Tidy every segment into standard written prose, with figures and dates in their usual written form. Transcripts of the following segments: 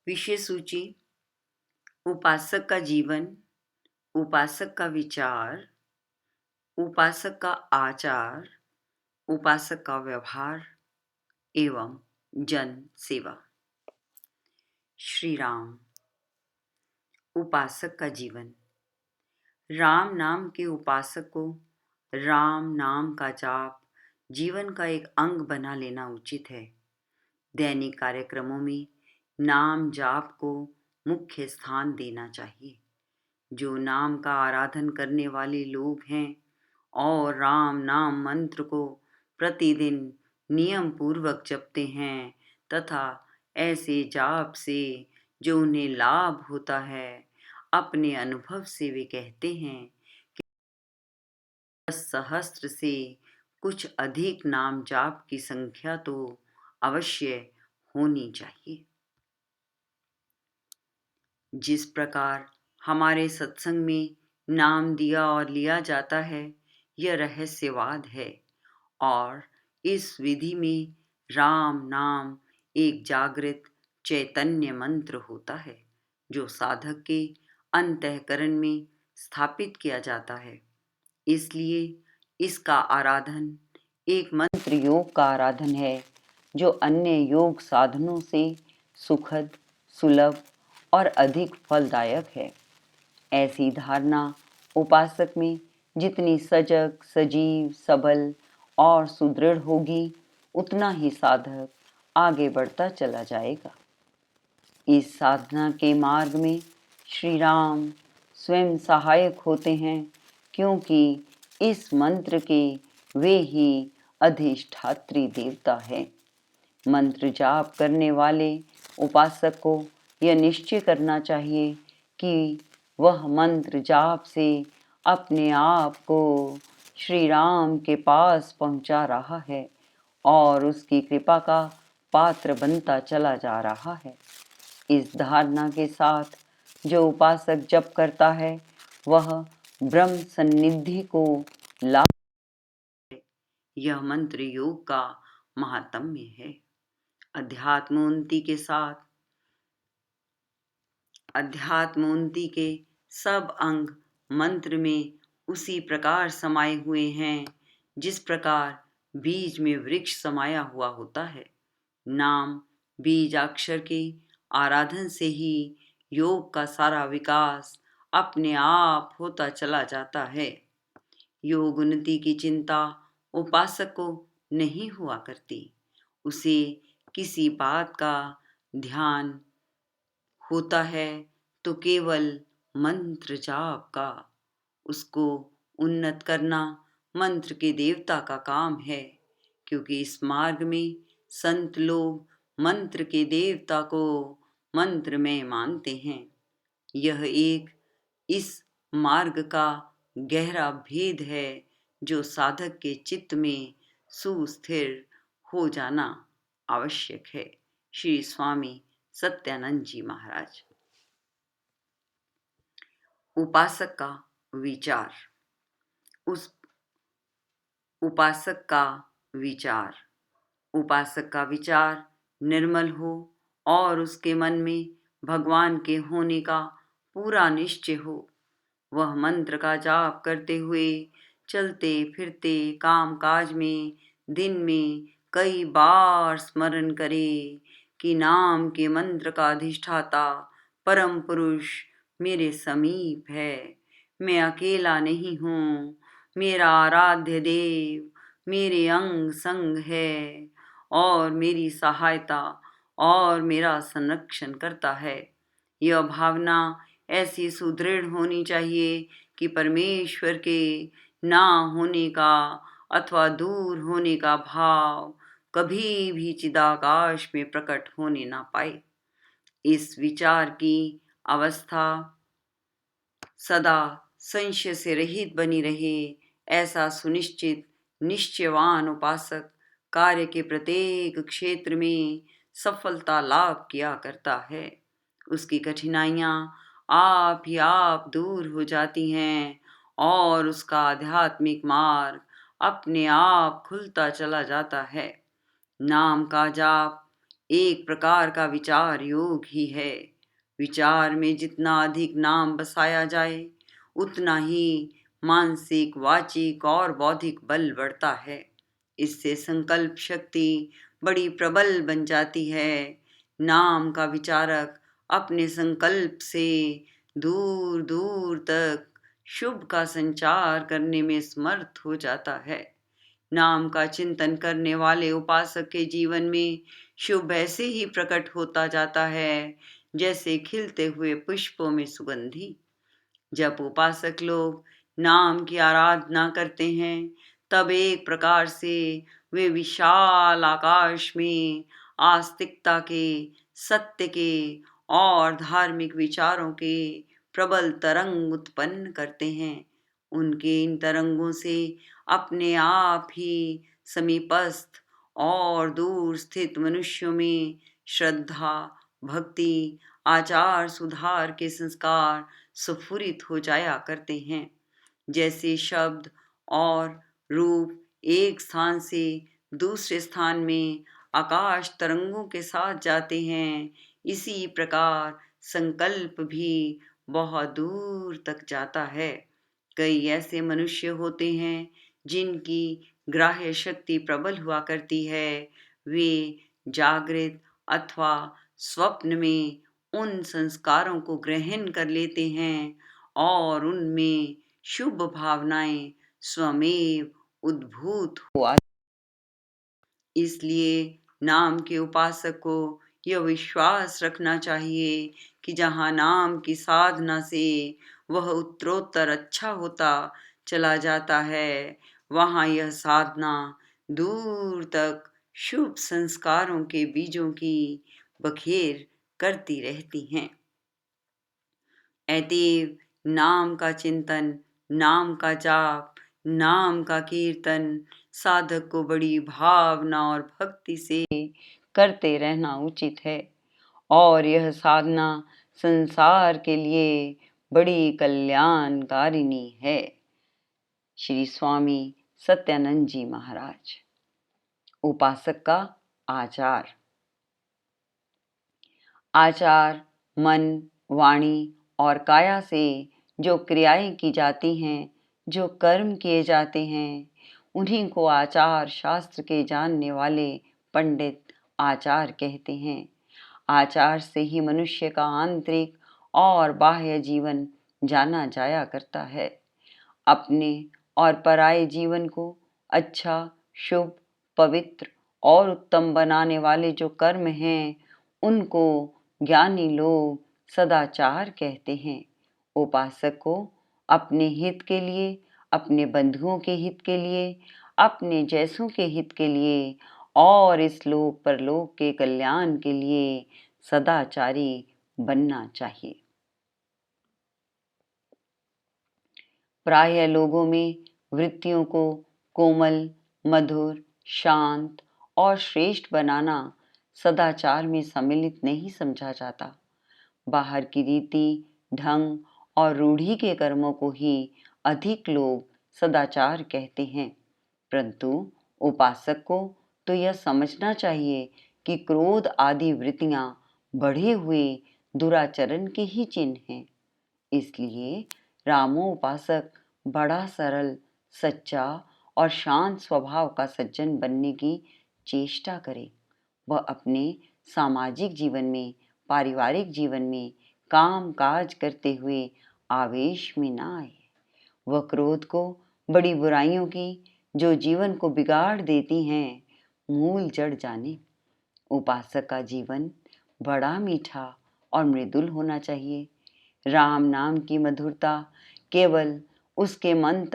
विषय सूची: उपासक का जीवन, उपासक का विचार, उपासक का आचार, उपासक का व्यवहार एवं जन सेवा। श्री राम। उपासक का जीवन। राम नाम के उपासक को राम नाम का जाप जीवन का एक अंग बना लेना उचित है। दैनिक कार्यक्रमों में नाम जाप को मुख्य स्थान देना चाहिए। जो नाम का आराधन करने वाले लोग हैं और राम नाम मंत्र को प्रतिदिन नियम पूर्वक जपते हैं तथा ऐसे जाप से जो उन्हें लाभ होता है, अपने अनुभव से वे कहते हैं कि 10 सहस्त्र से कुछ अधिक नाम जाप की संख्या तो अवश्य होनी चाहिए। जिस प्रकार हमारे सत्संग में नाम दिया और लिया जाता है, यह रहस्यवाद है और इस विधि में राम नाम एक जागृत चैतन्य मंत्र होता है जो साधक के अंतःकरण में स्थापित किया जाता है। इसलिए इसका आराधन एक मंत्र योग का आराधन है जो अन्य योग साधनों से सुखद, सुलभ और अधिक फलदायक है। ऐसी धारणा उपासक में जितनी सजग, सजीव, सबल और सुदृढ़ होगी, उतना ही साधक आगे बढ़ता चला जाएगा। इस साधना के मार्ग में श्री राम स्वयं सहायक होते हैं, क्योंकि इस मंत्र के वे ही अधिष्ठात्री देवता हैं। मंत्र जाप करने वाले उपासक को यह निश्चय करना चाहिए कि वह मंत्र जाप से अपने आप को श्री राम के पास पहुंचा रहा है और उसकी कृपा का पात्र बनता चला जा रहा है। इस धारणा के साथ जो उपासक जप करता है, वह ब्रह्म सन्निधि को लाभ है। यह मंत्र योग का महात्म्य है। अध्यात्मोन्नति के सब अंग मंत्र में उसी प्रकार समाये हुए हैं जिस प्रकार बीज में वृक्ष समाया हुआ होता है। नाम बीजाक्षर के आराधन से ही योग का सारा विकास अपने आप होता चला जाता है। योग उन्नति की चिंता उपासक को नहीं हुआ करती। उसे किसी बात का ध्यान होता है तो केवल मंत्र जाप का। उसको उन्नत करना मंत्र के देवता का काम है, क्योंकि इस मार्ग में संत लोग मंत्र के देवता को मंत्र में मानते हैं। यह एक इस मार्ग का गहरा भेद है जो साधक के चित्त में सुस्थिर हो जाना आवश्यक है। श्री स्वामी सत्यानंद जी महाराज। उपासक का विचार। उपासक का विचार निर्मल हो और उसके मन में भगवान के होने का पूरा निश्चय हो। वह मंत्र का जाप करते हुए चलते फिरते काम काज में दिन में कई बार स्मरण करे कि नाम के मंत्र का अधिष्ठाता परम पुरुष मेरे समीप है। मैं अकेला नहीं हूँ। मेरा आराध्य देव मेरे अंग संग है और मेरी सहायता और मेरा संरक्षण करता है। यह भावना ऐसी सुदृढ़ होनी चाहिए कि परमेश्वर के ना होने का अथवा दूर होने का भाव कभी भी चिदाकाश में प्रकट होने ना पाए। इस विचार की अवस्था सदा संशय से रहित बनी रहे, ऐसा सुनिश्चित निश्चयवान उपासक कार्य के प्रत्येक क्षेत्र में सफलता लाभ किया करता है। उसकी कठिनाइयाँ आप ही आप दूर हो जाती हैं और उसका आध्यात्मिक मार्ग अपने आप खुलता चला जाता है। नाम का जाप एक प्रकार का विचार योग ही है। विचार में जितना अधिक नाम बसाया जाए, उतना ही मानसिक, वाचिक और बौद्धिक बल बढ़ता है। इससे संकल्प शक्ति बड़ी प्रबल बन जाती है। नाम का विचारक अपने संकल्प से दूर दूर तक शुभ का संचार करने में समर्थ हो जाता है। नाम का चिंतन करने वाले उपासक के जीवन में शुभ ऐसे ही प्रकट होता जाता है जैसे खिलते हुए पुष्पों में सुगंधि। जब उपासक लोग नाम की आराधना करते हैं, तब एक प्रकार से वे विशाल आकाश में आस्तिकता के, सत्य के और धार्मिक विचारों के प्रबल तरंग उत्पन्न करते हैं। उनके इन तरंगों से अपने आप ही समीपस्थ और दूर स्थित मनुष्यों में श्रद्धा, भक्ति, आचार सुधार के संस्कार स्फुरित हो जाया करते हैं। जैसे शब्द और रूप एक स्थान से दूसरे स्थान में आकाश तरंगों के साथ जाते हैं, इसी प्रकार संकल्प भी बहुत दूर तक जाता है। कई ऐसे मनुष्य होते हैं जिनकी ग्राह्य शक्ति प्रबल हुआ करती है। वे जागृत अथवा स्वप्न में उन संस्कारों को ग्रहण कर लेते हैं और उनमें शुभ भावनाएं स्वमेव उद्भूत हुआ। इसलिए नाम के उपासक को यह विश्वास रखना चाहिए कि जहाँ नाम की साधना से वह उत्तरोत्तर अच्छा होता चला जाता है, वहाँ यह साधना दूर तक शुभ संस्कारों के बीजों की बखेर करती रहती हैं। अतएव नाम का चिंतन, नाम का जाप, नाम का कीर्तन साधक को बड़ी भावना और भक्ति से करते रहना उचित है और यह साधना संसार के लिए बड़ी कल्याणकारिणी है। श्री स्वामी सत्यानंद जी महाराज। उपासक का आचार। आचार मन, वाणी और काया से जो क्रियाएं की जाती हैं, जो कर्म किए जाते हैं, उन्हीं को आचार शास्त्र के जानने वाले पंडित आचार कहते हैं। आचार से ही मनुष्य का आंतरिक और बाह्य जीवन जाना जाया करता है। अपने और पराये जीवन को अच्छा, शुभ, पवित्र और उत्तम बनाने वाले जो कर्म हैं, उनको ज्ञानी लोग सदाचार कहते हैं। उपासक को अपने हित के लिए, अपने बंधुओं के हित के लिए, अपने जैसों के हित के लिए और इस लोक परलोक के कल्याण के लिए सदाचारी बनना चाहिए। प्रायः लोगों में वृत्तियों को कोमल, मधुर, शांत और श्रेष्ठ बनाना सदाचार में सम्मिलित नहीं समझा जाता। बाहर की रीति, ढंग और रूढ़ी के कर्मों को ही अधिक लोग सदाचार कहते हैं, परंतु उपासक को तो यह समझना चाहिए कि क्रोध आदि वृत्तियां बढ़े हुए दुराचरण के ही चिन्ह हैं। इसलिए रामोपासक बड़ा सरल, सच्चा और शांत स्वभाव का सज्जन बनने की चेष्टा करे। वह अपने सामाजिक जीवन में, पारिवारिक जीवन में काम काज करते हुए आवेश में ना आए। वह क्रोध को, बड़ी बुराइयों की जो जीवन को बिगाड़ देती हैं, मूल जड़ जाने। उपासक का जीवन बड़ा मीठा और मृदुल होना चाहिए। राम नाम की मधुरता केवल उसके मन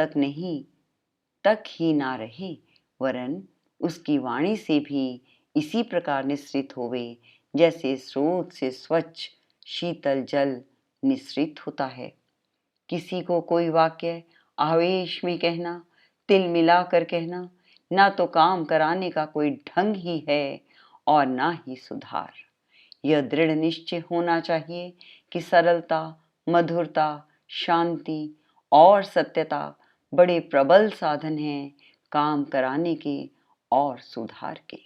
तक ही ना रहे, वरन उसकी वाणी से भी इसी प्रकार निसृत होवे जैसे स्रोत से स्वच्छ शीतल जल निसृत होता है। किसी को कोई वाक्य आवेश में कहना, तिल मिलाकर कहना, ना तो काम कराने का कोई ढंग ही है और ना ही सुधार। यह दृढ़ निश्चय होना चाहिए कि सरलता, मधुरता, शांति और सत्यता बड़े प्रबल साधन हैं काम कराने के और सुधार के।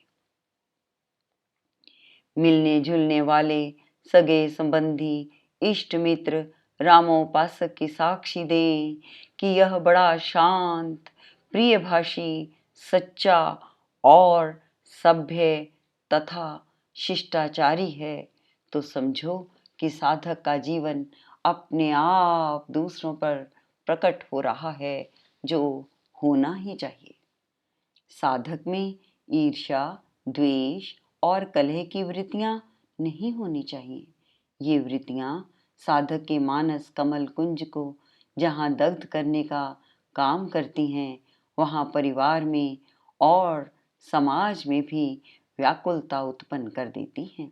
मिलने जुलने वाले सगे संबंधी इष्ट मित्र रामोपासक की साक्षी दें कि यह बड़ा शांत, प्रियभाषी, सच्चा और सभ्य तथा शिष्टाचारी है, तो समझो कि साधक का जीवन अपने आप दूसरों पर प्रकट हो रहा है, जो होना ही चाहिए। साधक में ईर्ष्या, द्वेष और कलह की वृत्तियां नहीं होनी चाहिए। ये वृत्तियां साधक के मानस कमल कुंज को जहाँ दग्ध करने का काम करती हैं, वहाँ परिवार में और समाज में भी व्याकुलता उत्पन्न कर देती हैं।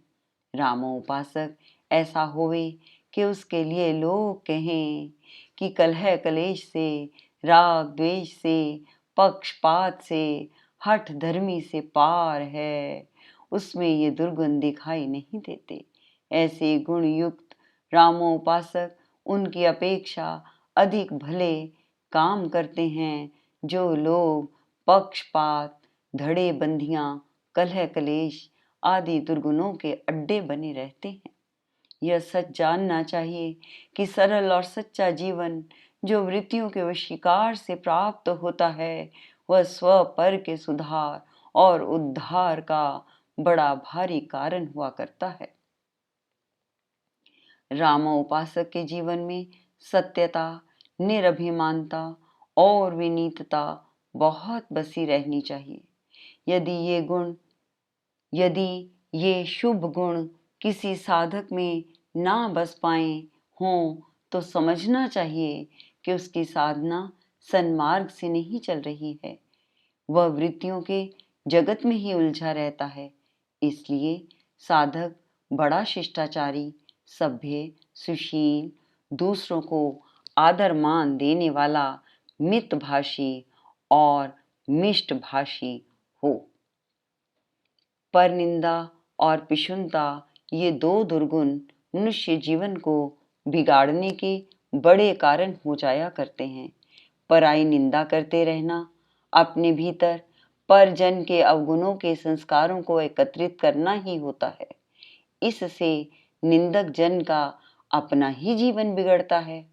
रामोपासक ऐसा होवे कि उसके लिए लोग कहें कि कलह कलेश से, राग द्वेष से, पक्षपात से, हठ धर्मी से पार है। उसमें ये दुर्गुण दिखाई नहीं देते। ऐसे गुण युक्त रामोपासक उनकी अपेक्षा अधिक भले काम करते हैं, जो लोग पक्षपात, धड़े बंधियां, कलह कलेश आदि दुर्गुणों के अड्डे बने रहते हैं। यह सच जानना चाहिए कि सरल और सच्चा जीवन जो वृत्तियों के वशीकार से प्राप्त होता है, वह स्व पर के सुधार और उद्धार का बड़ा भारी कारण हुआ करता है। रामोपासक के जीवन में सत्यता, निरभिमानता और विनीतता बहुत बसी रहनी चाहिए। यदि ये शुभ गुण किसी साधक में ना बस पाए हों, तो समझना चाहिए कि उसकी साधना सन्मार्ग से नहीं चल रही है। वह वृत्तियों के जगत में ही उलझा रहता है। इसलिए साधक बड़ा शिष्टाचारी, सभ्य, सुशील, दूसरों को आदर मान देने वाला, मितभाषी और मिष्टभाषी हो। परनिंदा और पिशुनता ये दो दुर्गुण मनुष्य जीवन को बिगाड़ने के बड़े कारण हो जाया करते हैं। पराई निंदा करते रहना, अपने भीतर परजन के अवगुणों के संस्कारों को एकत्रित करना ही होता है। इससे निंदक जन का अपना ही जीवन बिगड़ता है।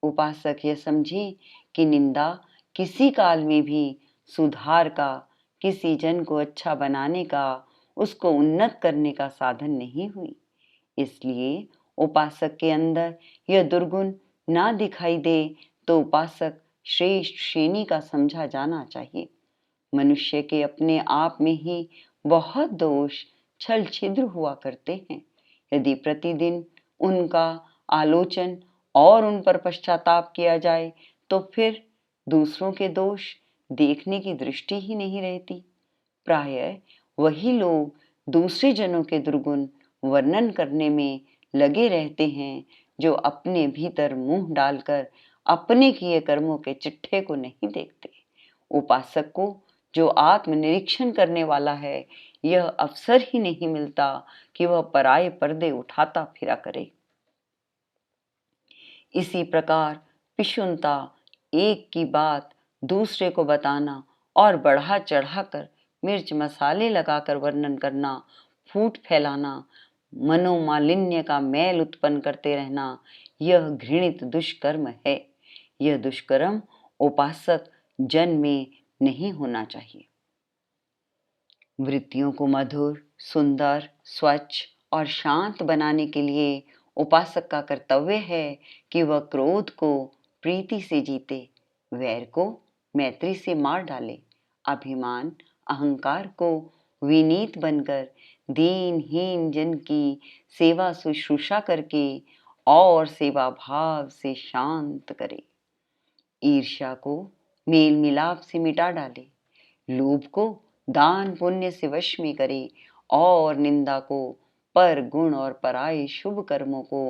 उपासक यह समझे कि निंदा किसी काल में भी सुधार का, किसी जन को अच्छा बनाने का, उसको उन्नत करने का साधन नहीं हुई। इसलिए उपासक के अंदर यह दुर्गुण ना दिखाई दे तो उपासक श्रेष्ठ श्रेणी का समझा जाना चाहिए। मनुष्य के अपने आप में ही बहुत दोष, छल छिद्र हुआ करते हैं। यदि प्रतिदिन उनका आलोचन और उन पर पश्चाताप किया जाए, तो फिर दूसरों के दोष देखने की दृष्टि ही नहीं रहती। प्रायः वही लोग दूसरे जनों के दुर्गुण वर्णन करने में लगे रहते हैं, जो अपने भीतर मुंह डालकर अपने किए कर्मों के चिट्ठे को नहीं देखते। उपासक को जो आत्मनिरीक्षण करने वाला है, यह अवसर ही नहीं मिलता कि वह पराये पर्दे उठाता फिरा करे। इसी प्रकार पिशुनता, एक की बात दूसरे को बताना और बढ़ा चढ़ाकर मिर्च मसाले लगाकर वर्णन करना, फूट फैलाना, मनोमालिन्य का मैल उत्पन्न करते रहना, यह घृणित दुष्कर्म है। यह दुष्कर्म उपासक जन में नहीं होना चाहिए। वृत्तियों को मधुर, सुंदर, स्वच्छ और शांत बनाने के लिए उपासक का कर्तव्य है कि वह क्रोध को प्रीति से जीते, वैर को मैत्री से मार डाले, अभिमान, अहंकार को विनीत बनकर दीनहीन जन की सेवा शुश्रूषा करके और सेवा भाव से शांत करे। ईर्ष्या को मेल मिलाप से मिटा डाले, लोभ को दान पुण्य से वश में करे और निंदा को पर गुण और पराये शुभ कर्मों को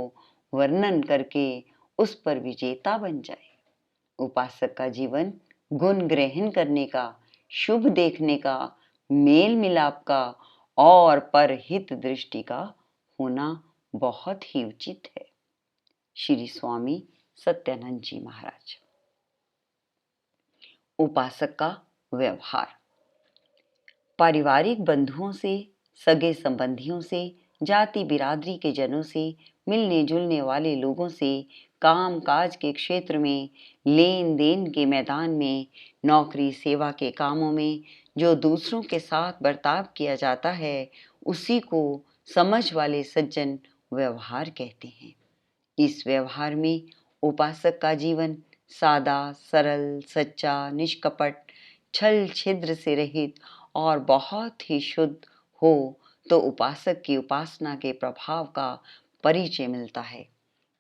वर्णन करके उस पर विजेता बन जाए। उपासक का जीवन गुण ग्रहण करने का, शुभ देखने का, मेल मिलाप का और परहित दृष्टि का होना बहुत ही उचित है। श्री स्वामी सत्यानंद जी महाराज। उपासक का व्यवहार। पारिवारिक बंधुओं से, सगे संबंधियों से जाति बिरादरी के जनों से, मिलने जुलने वाले लोगों से, काम काज के क्षेत्र में, लेन देन के मैदान में, नौकरी सेवा के कामों में जो दूसरों के साथ बर्ताव किया जाता है, उसी को समझ वाले सज्जन व्यवहार कहते हैं। इस व्यवहार में उपासक का जीवन सादा, सरल, सच्चा, निष्कपट, छल छिद्र से रहित और बहुत ही शुद्ध हो तो उपासक की उपासना के प्रभाव का परिचय मिलता है।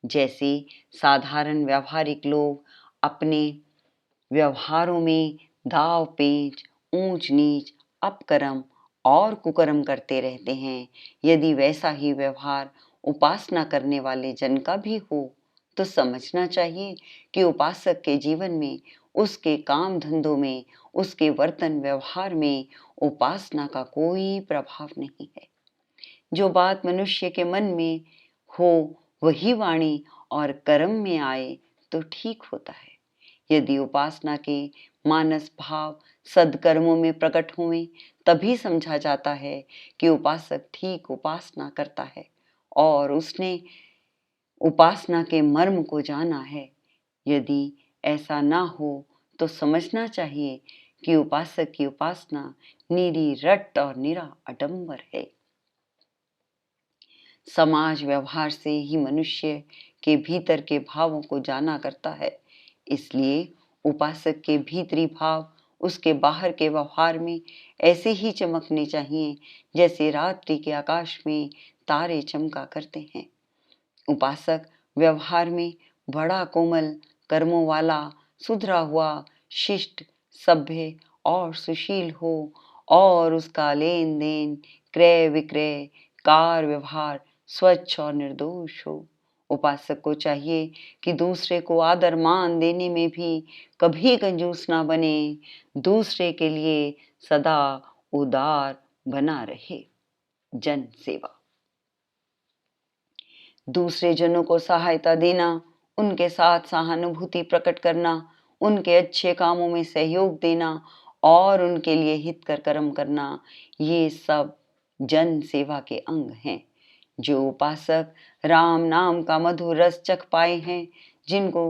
जैसे साधारण व्यावहारिक लोग अपने व्यवहारों में दाव पेच, ऊंच नीच, अपकर्म और कुकर्म करते रहते हैं, यदि वैसा ही व्यवहार उपासना करने वाले जन का भी हो तो समझना चाहिए कि उपासक के जीवन में, उसके काम धंधों में, उसके वर्तन व्यवहार में उपासना का कोई प्रभाव नहीं है। जो बात मनुष्य के मन में हो वही वाणी और कर्म में आए तो ठीक होता है। यदि उपासना के मानस भाव सदकर्मों में प्रकट हुए तभी समझा जाता है कि उपासक ठीक उपासना करता है और उसने उपासना के मर्म को जाना है। यदि ऐसा ना हो तो समझना चाहिए कि उपासक की उपासना निरी रट और निरा आडंबर है। समाज व्यवहार से ही मनुष्य के भीतर के भावों को जाना करता है, इसलिए उपासक के भीतरी भाव उसके बाहर के व्यवहार में ऐसे ही चमकने चाहिए जैसे रात्रि के आकाश में तारे चमका करते हैं। उपासक व्यवहार में बड़ा कोमल, कर्मों वाला, सुधरा हुआ, शिष्ट, सभ्य और सुशील हो और उसका लेन देन, क्रय विक्रय, कार व्यवहार स्वच्छ और निर्दोष हो। उपासक को चाहिए कि दूसरे को आदर मान देने में भी कभी कंजूस ना बने, दूसरे के लिए सदा उदार बना रहे। जन सेवा, दूसरे जनों को सहायता देना, उनके साथ सहानुभूति प्रकट करना, उनके अच्छे कामों में सहयोग देना और उनके लिए हितकर कर्म करना, ये सब जन सेवा के अंग हैं। जो उपासक राम नाम का मधुर रस चख पाए हैं, जिनको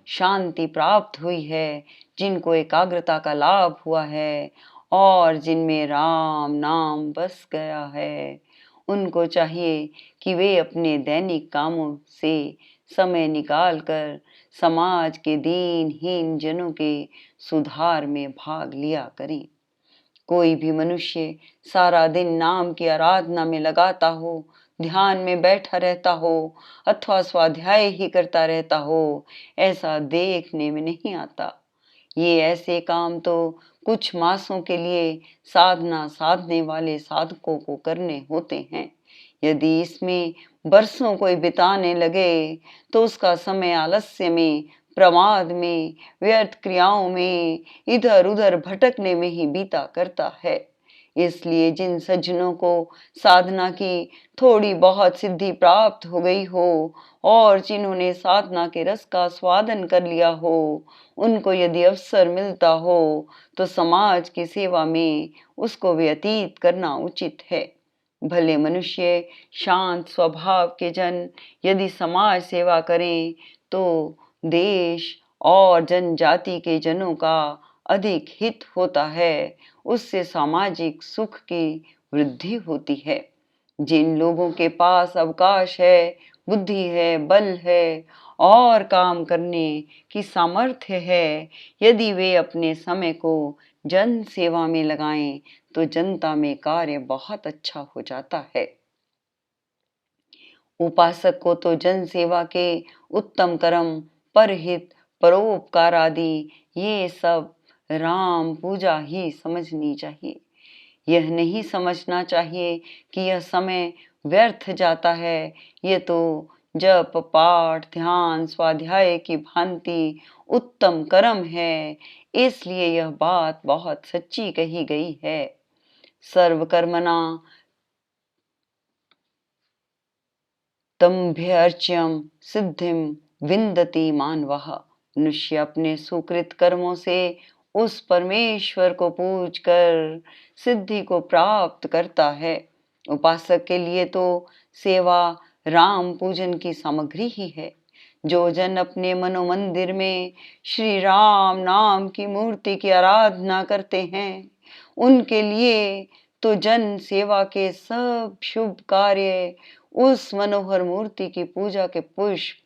शांति प्राप्त हुई है, जिनको एकाग्रता का लाभ हुआ है और जिनमें राम नाम बस गया है, उनको चाहिए कि वे अपने दैनिक कामों से समय निकाल कर समाज के दीनहीन जनों के सुधार में भाग लिया करें। कोई भी मनुष्य सारा दिन नाम की आराधना में लगाता हो, ध्यान में बैठा रहता हो अथवा स्वाध्याय ही करता रहता हो, ऐसा देखने में नहीं आता। ये ऐसे काम तो कुछ मासों के लिए साधना साधने वाले साधकों को करने होते हैं। यदि इसमें बरसों कोई बिताने लगे तो उसका समय आलस्य में, प्रमाद में, व्यर्थ क्रियाओं में, इधर उधर भटकने में ही बीता करता है। इसलिए जिन सज्जनों को साधना की थोड़ी बहुत सिद्धि प्राप्त हो गई हो और जिन्होंने साधना के रस का स्वादन कर लिया हो, उनको यदि अवसर मिलता हो तो समाज की सेवा में उसको व्यतीत करना उचित है। भले मनुष्य शांत स्वभाव के जन यदि समाज सेवा करें तो देश और जनजाति के जनों का अधिक हित होता है, उससे सामाजिक सुख की वृद्धि होती है। जिन लोगों के पास अवकाश है, बुद्धि है, बल है और काम करने की सामर्थ्य है, यदि वे अपने समय को जन सेवा में लगाएं तो जनता में कार्य बहुत अच्छा हो जाता है। उपासक को तो जन सेवा के उत्तम कर्म, परहित, परोपकार आदि ये सब राम पूजा ही समझनी चाहिए। यह नहीं समझना चाहिए कि यह समय व्यर्थ जाता है, ये तो जप पाठ ध्यान स्वाध्याय की भांति उत्तम कर्म है, इसलिए यह बात बहुत सच्ची कही गई है। सर्वकर्मणा तम्भ्यर्च्यम सिद्धिम विन्दति मानवः। मनुष्य अपने सुकृत कर्मों से उस परमेश्वर को पूज कर सिद्धि को प्राप्त करता है। उपासक के लिए तो सेवा राम पूजन की सामग्री ही है। जो जन अपने मनोमंदिर में श्री राम नाम की मूर्ति की आराधना करते हैं, उनके लिए तो जन सेवा के सब शुभ कार्य उस मनोहर मूर्ति की पूजा के पुष्प,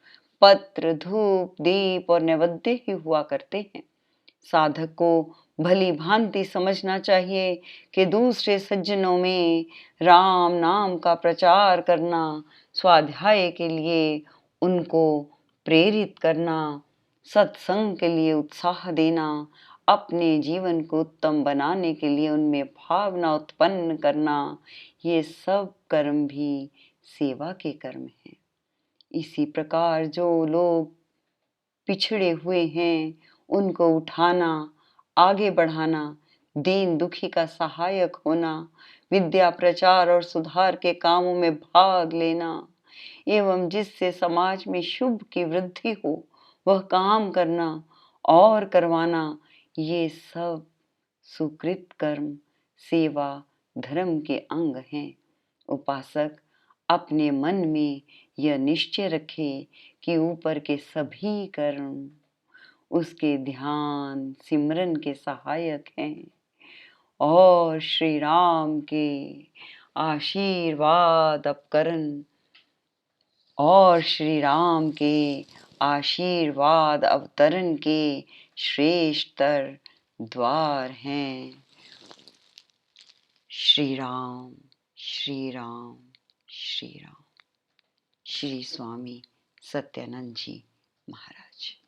पत्र, धूप, दीप और नैवेद्य ही हुआ करते हैं। साधक को भली भांति समझना चाहिए कि दूसरे सज्जनों में राम नाम का प्रचार करना, स्वाध्याय के लिए उनको प्रेरित करना, सत्संग के लिए उत्साह देना, अपने जीवन को उत्तम बनाने के लिए उनमें भावना उत्पन्न करना, ये सब कर्म भी सेवा के कर्म हैं। इसी प्रकार जो लोग पिछड़े हुए हैं, उनको उठाना, आगे बढ़ाना, दीन दुखी का सहायक होना, विद्या प्रचार और सुधार के कामों में भाग लेना एवं जिससे समाज में शुभ की वृद्धि हो वह काम करना और करवाना, ये सब सुकृत कर्म, सेवा, धर्म के अंग हैं। उपासक अपने मन में यह निश्चय रखे कि ऊपर के सभी कर्म उसके ध्यान सिमरन के सहायक हैं और श्री राम के आशीर्वाद अपकरण और श्री राम के आशीर्वाद अवतरण के श्रेष्ठतर द्वार हैं। श्री राम, श्री राम, श्री राम। श्री स्वामी सत्यानंद जी महाराज।